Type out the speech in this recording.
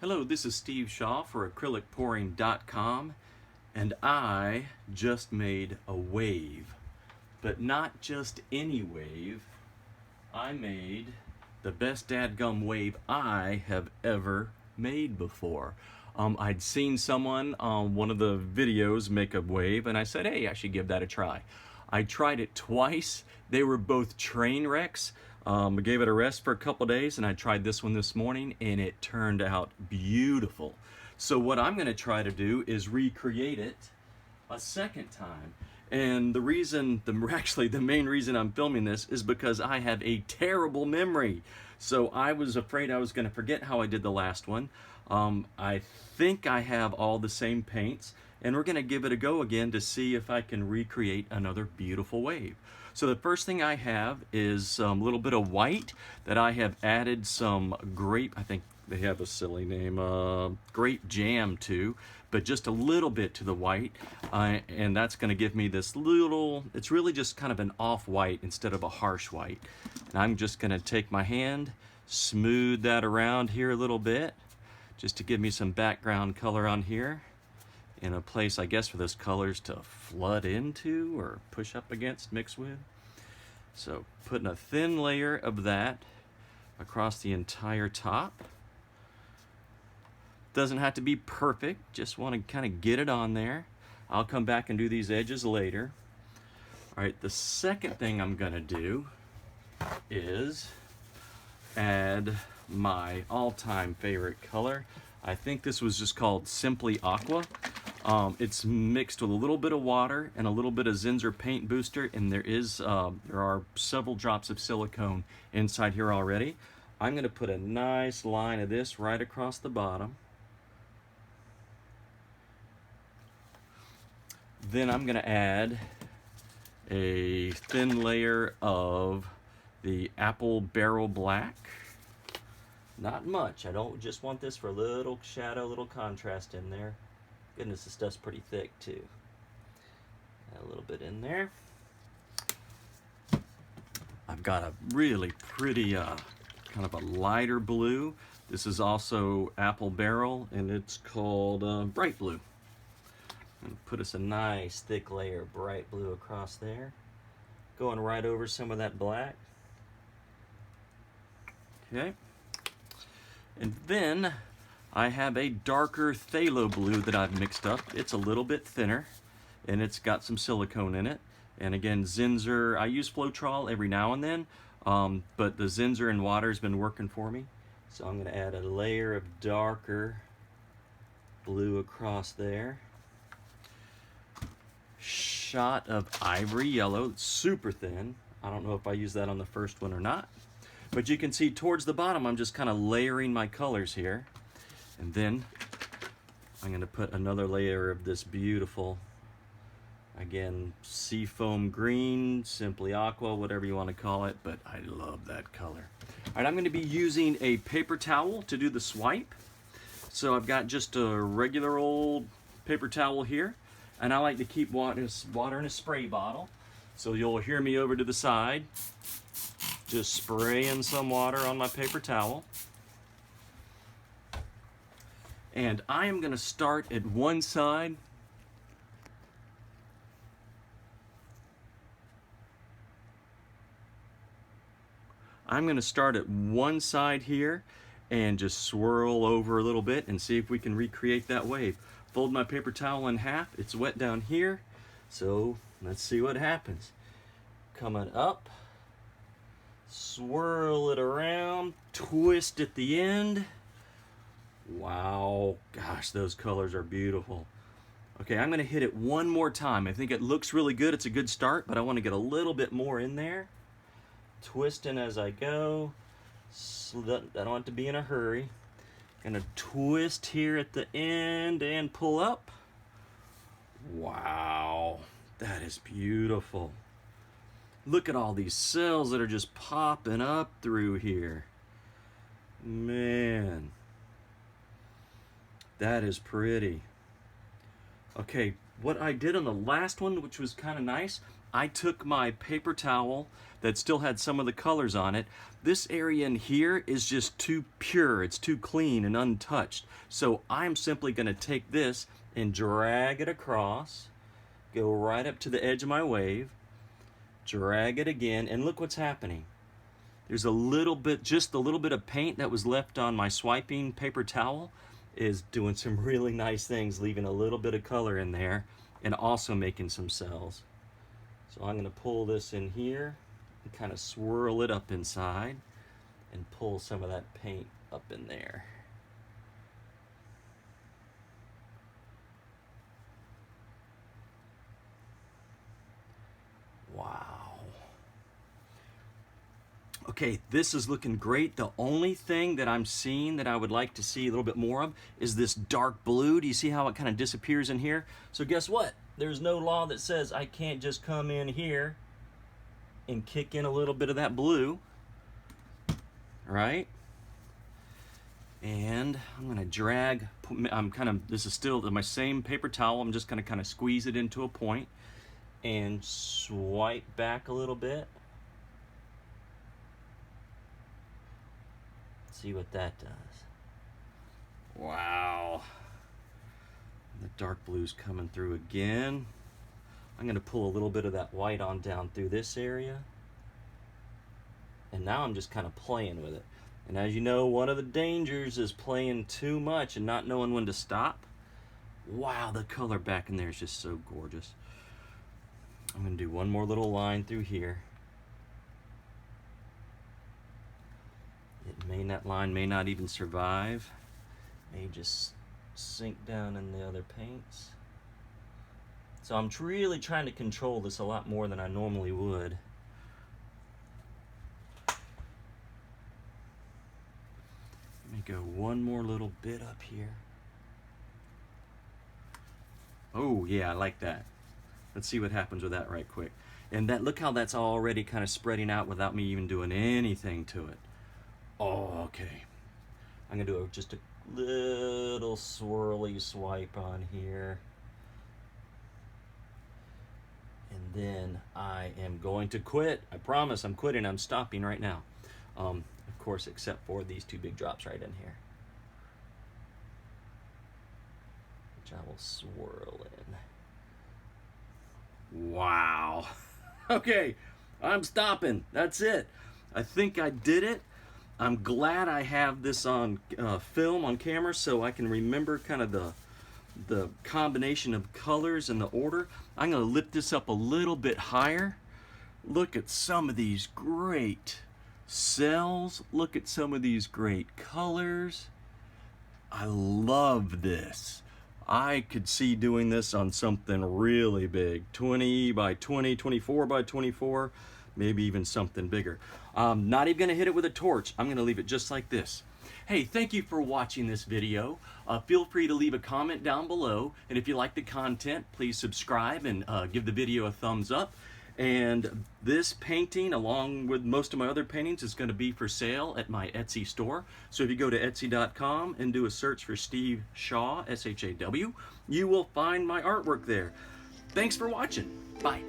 Hello, this is Steve Shaw for acrylicpouring.com, and I just made a wave, but not just any wave. I made the best dadgum wave I have ever made before. I'd seen someone on one of the videos make a wave, and I said, hey, I should give that a try. I tried it twice. They were both train wrecks. I gave it a rest for a couple days, and I tried this one this morning, and it turned out beautiful. So what I'm going to try to do is recreate it a second time. And the main reason I'm filming this is because I have a terrible memory. So I was afraid I was going to forget how I did the last one. I think I have all the same paints, and we're going to give it a go again to see if I can recreate another beautiful wave. So the first thing I have is a little bit of white that I have added some grape, I think they have a silly name, grape jam to, but just a little bit to the white, and that's going to give me this little, it's really just kind of an off-white instead of a harsh white. And I'm just going to take my hand, smooth that around here a little bit, just to give me some background color on here, in a place, I guess, for those colors to flood into or push up against, mix with. So putting a thin layer of that across the entire top. Doesn't have to be perfect, just want to kind of get it on there. I'll come back and do these edges later. All right, the second thing I'm gonna do is add my all-time favorite color. I think this was just called Simply Aqua. It's mixed with a little bit of water and a little bit of Zinsser paint booster, and there are several drops of silicone inside here already. I'm gonna put a nice line of this right across the bottom. Then I'm gonna add a thin layer of the Apple Barrel Black. Not much. I don't just want this for a little shadow, little contrast in there. Goodness, this stuff's pretty thick too. Add a little bit in there. I've got a really pretty kind of a lighter blue. This is also Apple Barrel, and it's called Bright Blue. And put us a nice thick layer of bright blue across there, going right over some of that black. Okay. And then I have a darker phthalo blue that I've mixed up. It's a little bit thinner, and it's got some silicone in it. And again, Zinsser, I use Floetrol every now and then, but the Zinsser and water has been working for me. So I'm gonna add a layer of darker blue across there. Shot of ivory yellow, it's super thin. I don't know if I used that on the first one or not. But you can see towards the bottom, I'm just kind of layering my colors here. And then I'm going to put another layer of this beautiful, again, seafoam green, Simply Aqua, whatever you want to call it, but I love that color. All right, I'm going to be using a paper towel to do the swipe. So I've got just a regular old paper towel here, and I like to keep water in a spray bottle. So you'll hear me over to the side, just spraying some water on my paper towel. And I am going to start at one side. I'm going to start at one side here and just swirl over a little bit and see if we can recreate that wave. Fold my paper towel in half. It's wet down here, so let's see what happens. Coming up, swirl it around, twist at the end. Wow, gosh, those colors are beautiful. Okay, I'm gonna hit it one more time. I think it looks really good. It's a good start, but I want to get a little bit more in there. Twisting as I go. So that I don't have to be in a hurry. Gonna twist here at the end and pull up. Wow, that is beautiful. Look at all these cells that are just popping up through here. Man, that is pretty. Okay, what I did on the last one, which was kind of nice, I took my paper towel that still had some of the colors on it. This area in here is just too pure, it's too clean and untouched. So I'm simply gonna take this and drag it across, go right up to the edge of my wave, drag it again, and look what's happening. There's a little bit, just a little bit of paint that was left on my swiping paper towel is doing some really nice things, leaving a little bit of color in there and also making some cells. So I'm gonna pull this in here and kind of swirl it up inside and pull some of that paint up in there. Wow. Okay, this is looking great. The only thing that I'm seeing that I would like to see a little bit more of is this dark blue. Do you see how it kind of disappears in here? So guess what? There's no law that says I can't just come in here and kick in a little bit of that blue, right? And I'm gonna drag, this is still my same paper towel. I'm just gonna kind of squeeze it into a point and swipe back a little bit. See what that does. Wow. The dark blue's coming through again. I'm gonna pull a little bit of that white on down through this area. And now I'm just kind of playing with it. And as you know, one of the dangers is playing too much and not knowing when to stop. Wow, the color back in there is just so gorgeous. I'm gonna do one more little line through here. That line may not even survive. May just sink down in the other paints. So I'm really trying to control this a lot more than I normally would. Let me go one more little bit up here. Oh yeah, I like that. Let's see what happens with that right quick. And that, look how that's already kind of spreading out without me even doing anything to it. Oh, okay. I'm gonna do just a little swirly swipe on here. And then I am going to quit. I promise I'm quitting. I'm stopping right now. Of course, except for these two big drops right in here, which I will swirl in. Wow. Okay, I'm stopping. That's it. I think I did it. I'm glad I have this on film, on camera, so I can remember kind of the combination of colors and the order. I'm going to lift this up a little bit higher. Look at some of these great cells. Look at some of these great colors. I love this. I could see doing this on something really big, 20 by 20, 24 by 24, maybe even something bigger. I'm not even gonna hit it with a torch. I'm gonna leave it just like this. Hey, thank you for watching this video. Feel free to leave a comment down below. And if you like the content, please subscribe and give the video a thumbs up. And this painting, along with most of my other paintings, is gonna be for sale at my Etsy store. So if you go to Etsy.com and do a search for Steve Shaw, S-H-A-W, you will find my artwork there. Thanks for watching. Bye.